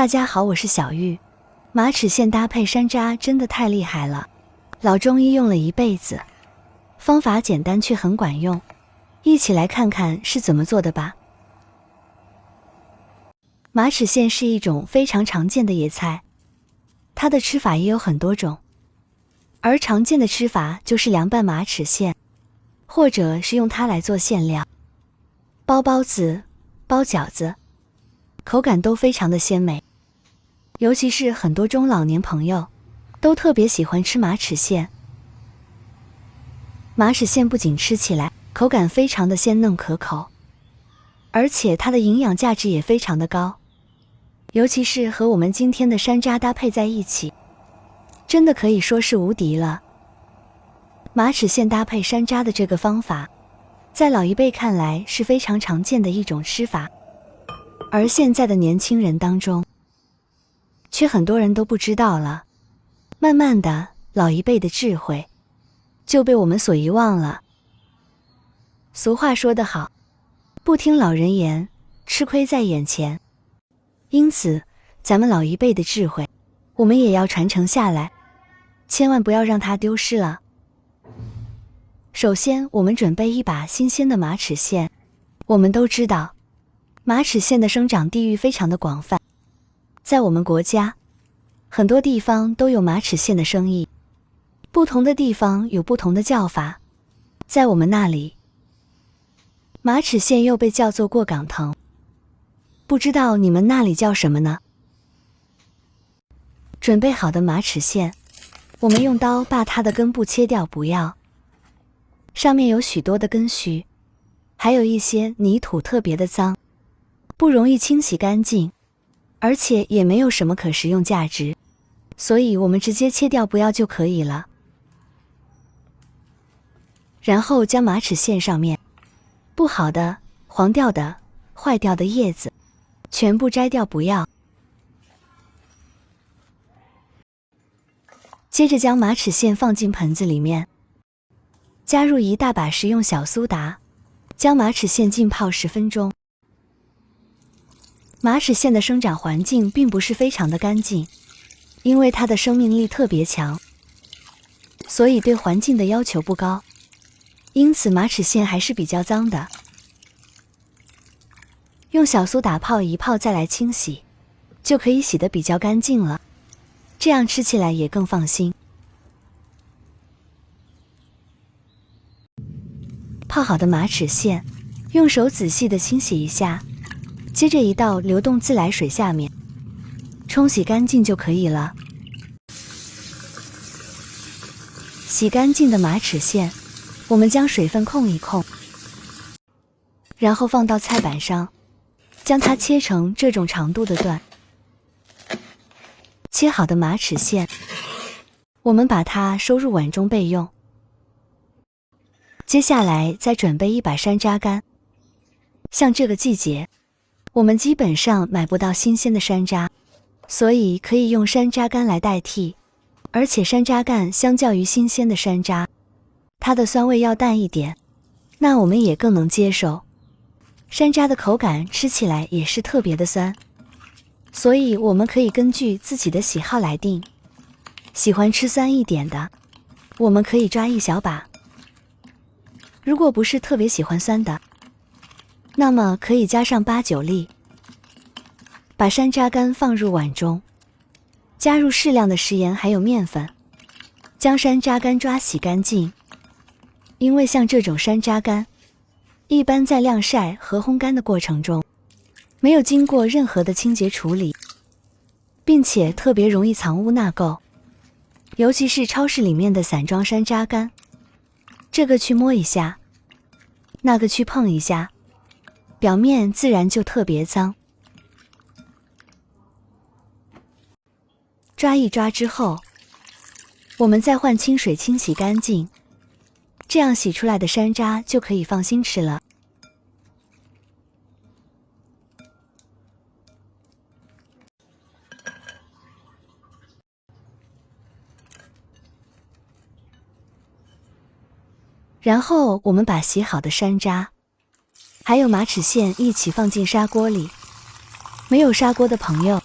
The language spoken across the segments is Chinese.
大家好，我是小玉。马齿苋搭配山楂真的太厉害了，老中医用了一辈子，方法简单却很管用。一起来看看是怎么做的吧。马齿苋是一种非常常见的野菜，它的吃法也有很多种，而常见的吃法就是凉拌马齿苋，或者是用它来做馅料，包包子、包饺子，口感都非常的鲜美。尤其是很多中老年朋友都特别喜欢吃马齿苋。马齿苋不仅吃起来口感非常的鲜嫩可口，而且它的营养价值也非常的高，尤其是和我们今天的山楂搭配在一起，真的可以说是无敌了。马齿苋搭配山楂的这个方法，在老一辈看来是非常常见的一种吃法，而现在的年轻人当中，却很多人都不知道了。慢慢的，老一辈的智慧就被我们所遗忘了。俗话说得好，不听老人言，吃亏在眼前。因此，咱们老一辈的智慧，我们也要传承下来，千万不要让它丢失了。首先，我们准备一把新鲜的马齿苋。我们都知道，马齿苋的生长地域非常的广泛，在我们国家，很多地方都有马齿苋的生意，不同的地方有不同的叫法。在我们那里，马齿苋又被叫做过港藤，不知道你们那里叫什么呢？准备好的马齿苋，我们用刀把它的根部切掉，不要。上面有许多的根须，还有一些泥土，特别的脏，不容易清洗干净，而且也没有什么可食用价值，所以我们直接切掉不要就可以了。然后将马齿苋上面不好的、黄掉的、坏掉的叶子全部摘掉不要。接着将马齿苋放进盆子里面，加入一大把食用小苏打，将马齿苋浸泡10分钟。马齿苋的生长环境并不是非常的干净，因为它的生命力特别强，所以对环境的要求不高，因此马齿苋还是比较脏的。用小苏打泡一泡再来清洗，就可以洗得比较干净了，这样吃起来也更放心。泡好的马齿苋，用手仔细的清洗一下，接着移到流动自来水下面，冲洗干净就可以了。洗干净的马齿苋，我们将水分控一控，然后放到菜板上，将它切成这种长度的段。切好的马齿苋，我们把它收入碗中备用。接下来再准备一把山楂干。像这个季节，我们基本上买不到新鲜的山楂，所以可以用山楂干来代替。而且山楂干相较于新鲜的山楂，它的酸味要淡一点，那我们也更能接受。山楂的口感吃起来也是特别的酸，所以我们可以根据自己的喜好来定。喜欢吃酸一点的，我们可以抓一小把。如果不是特别喜欢酸的，那么可以加上8、9粒。把山楂干放入碗中，加入适量的食盐还有面粉，将山楂干抓洗干净。因为像这种山楂干，一般在晾晒和烘干的过程中，没有经过任何的清洁处理，并且特别容易藏污纳垢，尤其是超市里面的散装山楂干，这个去摸一下，那个去碰一下，表面自然就特别脏。抓一抓之后，我们再换清水清洗干净，这样洗出来的山楂就可以放心吃了。然后我们把洗好的山楂还有马齿苋一起放进砂锅里。没有砂锅的朋友，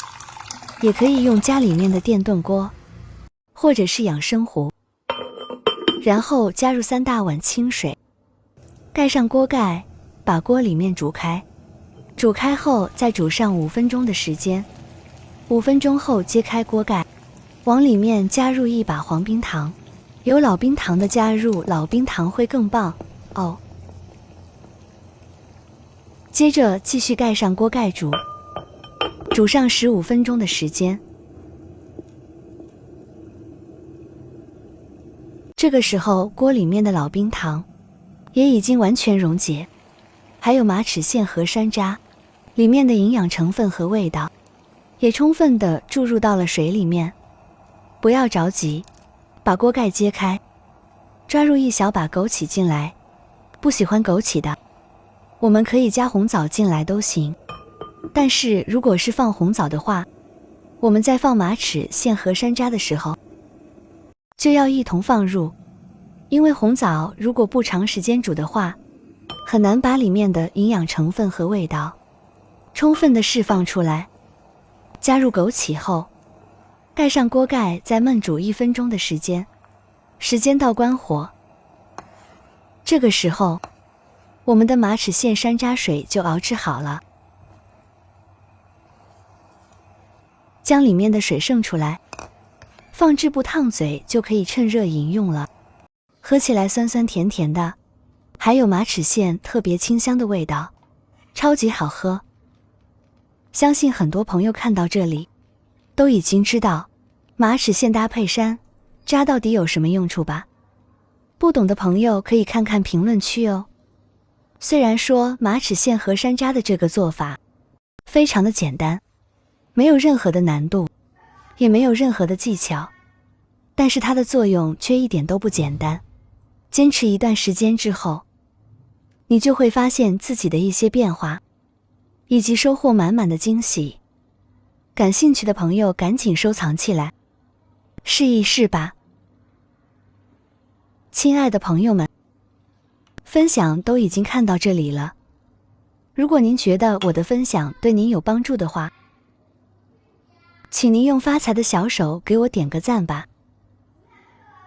也可以用家里面的电炖锅，或者是养生壶，然后加入3大碗清水，盖上锅盖，把锅里面煮开。煮开后再煮上5分钟的时间，5分钟后揭开锅盖，往里面加入1把黄冰糖，有老冰糖的加入老冰糖会更棒哦。接着继续盖上锅盖煮，煮上15分钟的时间。这个时候锅里面的老冰糖也已经完全溶解，还有马齿苋和山楂里面的营养成分和味道也充分的注入到了水里面。不要着急，把锅盖揭开，抓入1小把枸杞进来，不喜欢枸杞的我们可以加红枣进来都行，但是如果是放红枣的话，我们在放马齿苋和山楂的时候就要一同放入，因为红枣如果不长时间煮的话，很难把里面的营养成分和味道充分的释放出来。加入枸杞后，盖上锅盖，再焖煮1分钟的时间，时间到关火。这个时候，我们的马齿苋山楂水就熬制好了。将里面的水盛出来，放置不烫嘴就可以趁热饮用了。喝起来酸酸甜甜的，还有马齿苋特别清香的味道，超级好喝。相信很多朋友看到这里都已经知道马齿苋搭配山楂到底有什么用处吧？不懂的朋友可以看看评论区哦。虽然说马齿苋和山楂的这个做法非常的简单，没有任何的难度，也没有任何的技巧，但是它的作用却一点都不简单。坚持一段时间之后，你就会发现自己的一些变化，以及收获满满的惊喜。感兴趣的朋友赶紧收藏起来，试一试吧。亲爱的朋友们，分享都已经看到这里了。如果您觉得我的分享对您有帮助的话，请您用发财的小手给我点个赞吧。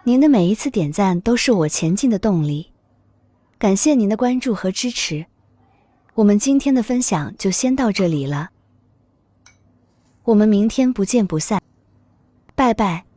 您的每一次点赞都是我前进的动力，感谢您的关注和支持。我们今天的分享就先到这里了，我们明天不见不散，拜拜。